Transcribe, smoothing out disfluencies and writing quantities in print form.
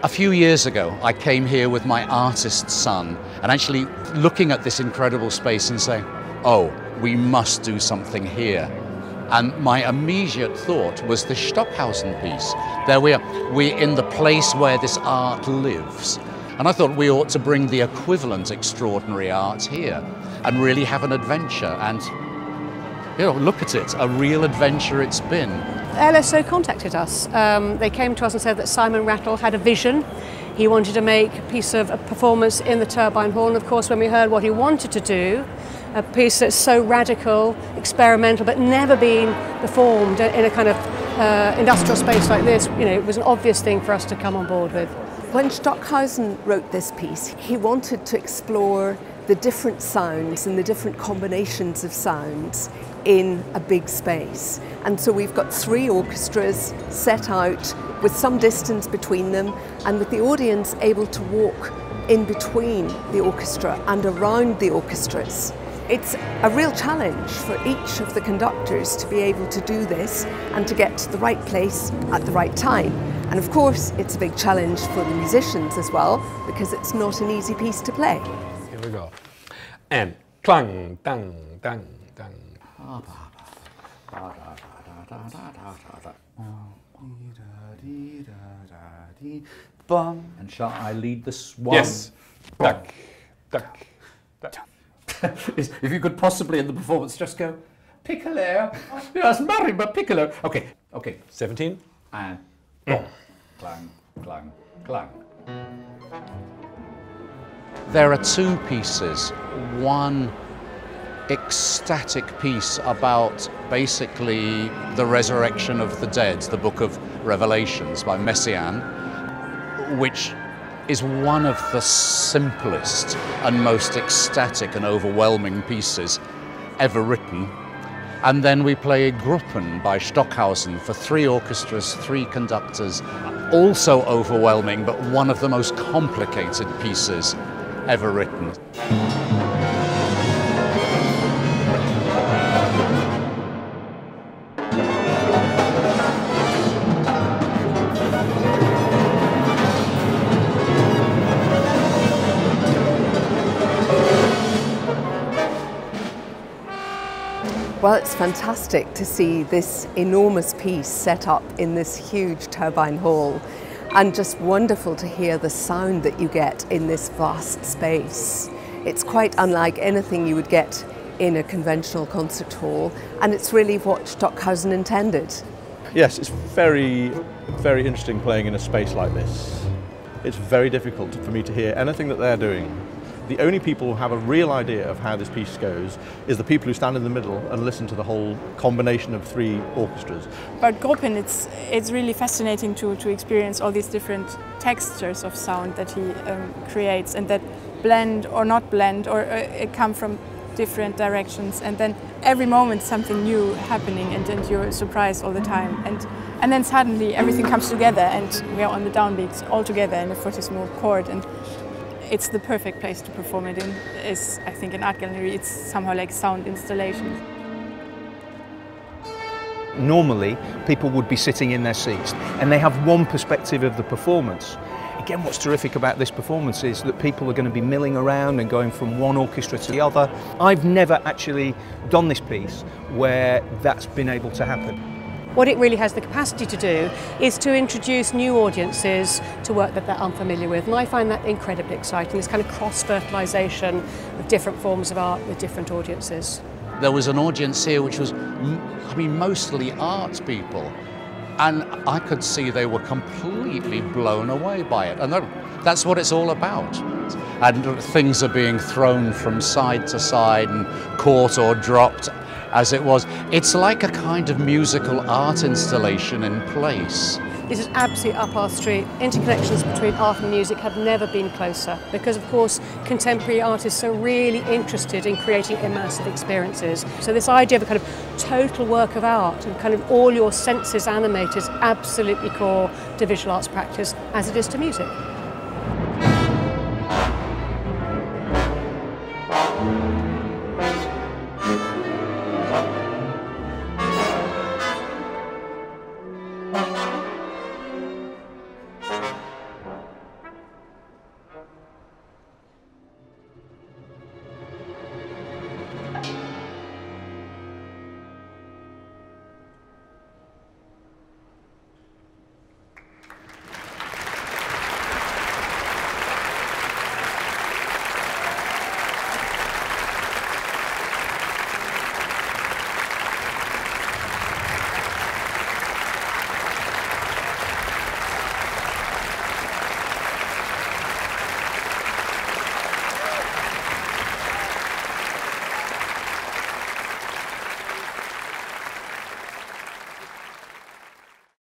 A few years ago, I came here with my artist son and actually looking at this incredible space and saying, oh, we must do something here. And my immediate thought was the Stockhausen piece. There we're in the place where this art lives. And I thought we ought to bring the equivalent extraordinary art here and really have an adventure. And, you know, look at it, a real adventure it's been. LSO contacted us. They came to us and said that Simon Rattle had a vision. He wanted to make a piece of a performance in the Turbine Hall. And of course, when we heard what he wanted to do, a piece that's so radical, experimental, but never been performed in a kind of industrial space like this, you know, it was an obvious thing for us to come on board with. When Stockhausen wrote this piece, he wanted to explore the different sounds and the different combinations of sounds in a big space. And so we've got 3 orchestras set out with some distance between them and with the audience able to walk in between the orchestra and around the orchestras. It's a real challenge for each of the conductors to be able to do this and to get to the right place at the right time. And of course, it's a big challenge for the musicians as well, because it's not an easy piece to play. Here we go. And clang, dang, dang, dang. And shall I lead the swan? Yes. Duck, duck, duck. If you could possibly in the performance just go, piccolo, yes, marimba piccolo. Okay, okay. 17. And bong, clang, clang, clang. There are 2 pieces. One ecstatic piece about basically the resurrection of the dead, the book of Revelations by Messiaen, which is one of the simplest and most ecstatic and overwhelming pieces ever written. And then we play Gruppen by Stockhausen for 3 orchestras, 3 conductors, also overwhelming, but one of the most complicated pieces ever written. Well, it's fantastic to see this enormous piece set up in this huge turbine hall, and just wonderful to hear the sound that you get in this vast space. It's quite unlike anything you would get in a conventional concert hall, and it's really what Stockhausen intended. Yes, it's very, very interesting playing in a space like this. It's very difficult for me to hear anything that they're doing. The only people who have a real idea of how this piece goes is the people who stand in the middle and listen to the whole combination of 3 orchestras. About Gruppen, it's really fascinating to experience all these different textures of sound that he creates, and that blend or not blend, or come from different directions, and then every moment something new happening, and you're surprised all the time, and then suddenly everything comes together and we are on the downbeats all together in a fortissimo chord. And it's the perfect place to perform it in. Is, I think, an art gallery. It's somehow like sound installation. Normally, people would be sitting in their seats and they have one perspective of the performance. Again, what's terrific about this performance is that people are going to be milling around and going from one orchestra to the other. I've never actually done this piece where that's been able to happen. What it really has the capacity to do is to introduce new audiences to work that they're unfamiliar with. And I find that incredibly exciting, this kind of cross-fertilisation of different forms of art with different audiences. There was an audience here which was, I mean, mostly art people. And I could see they were completely blown away by it. And that's what it's all about. And things are being thrown from side to side and caught or dropped as it was. It's like a kind of musical art installation in place. This is absolutely up our street. Interconnections between art and music have never been closer, because of course contemporary artists are really interested in creating immersive experiences. So this idea of a kind of total work of art and kind of all your senses animated is absolutely core to visual arts practice, as it is to music.